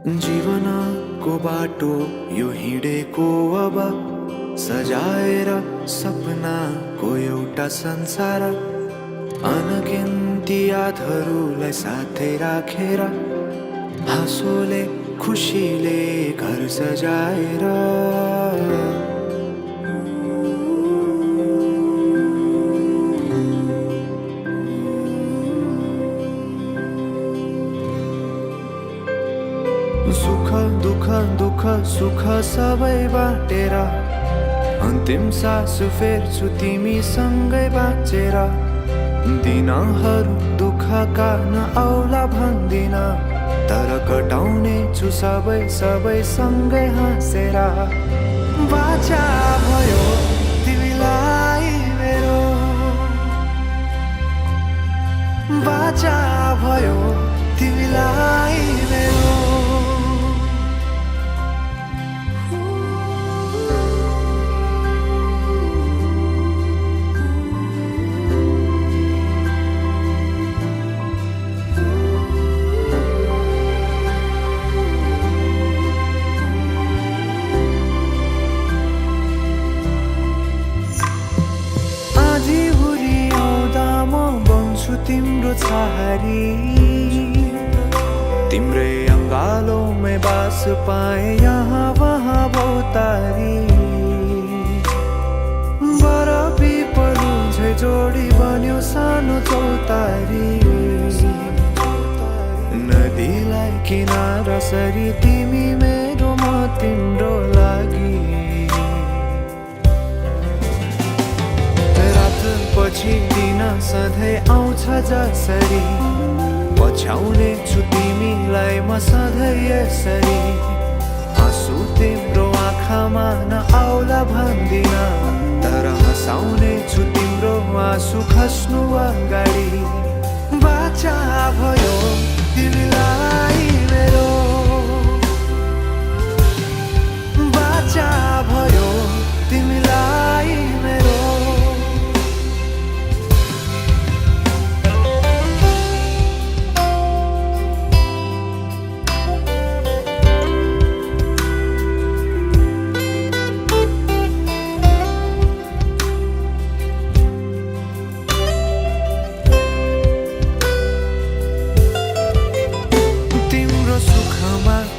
जीवनको बाटो यो हिँडेको अब सजाएर सपनाको एउटा संसार अनगिन्ती यादहरूलाई साथै राखेर हाँसोले खुसीले घर सजाएर सुख दुख सुख सबै बाटेर अन्तिम सास फेर्छु तिमीसँगै बाँचेर दिनहरू दुःखका नआउला भन्दिन तर कटाउने छु सबै सँगै हाँसेर बाचा भयो तिमीलाई मेरो बाचा भयो तिमीलाई मेरो तिम्रो छहारी तिम्रै अंगालों बास पाए यहाँ वहाँ बहुतारी बरफी पलु झै जोडी बन्यो सानो चौतारी नदीलाई किनारा सरी तिमी मेरो म तिम्रो लागि पछि दिन सधैँ आउँछ जसरी पछ्याउने छु तिमीलाई म सधैँ यसरी आँसु तिम्रो आँखामा नआउला भन्दिन तर हँसाउने छु तिम्रो आँसु खस्नु अगाडि बाचा भयो तिमीलाई मेरो बाचा भयो तिमीलाई मेरो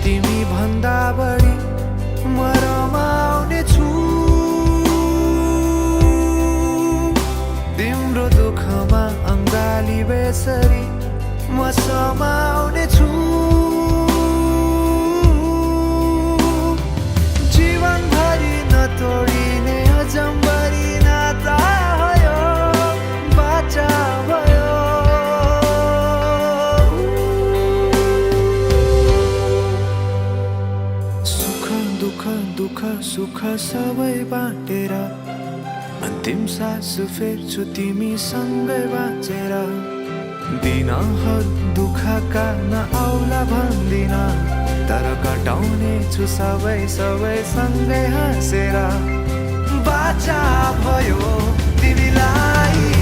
तिमी भन्दा बढी म रमाउने छु तिम्रो दुःखमा अङ्गाली बेसरी म समाउने छु जीवनभरि नतोडिने अजम्बरी नाता भयो बाचा भयो दुःख सुख सबै बाटेर अन्तिम सास फेर्छु तिमीसँगै बाँचेर दिनहरू दुःखका नआउला भन्दिन तर कटाउने छु सबै सँगै हाँसेर बाचा भयो तिमीलाई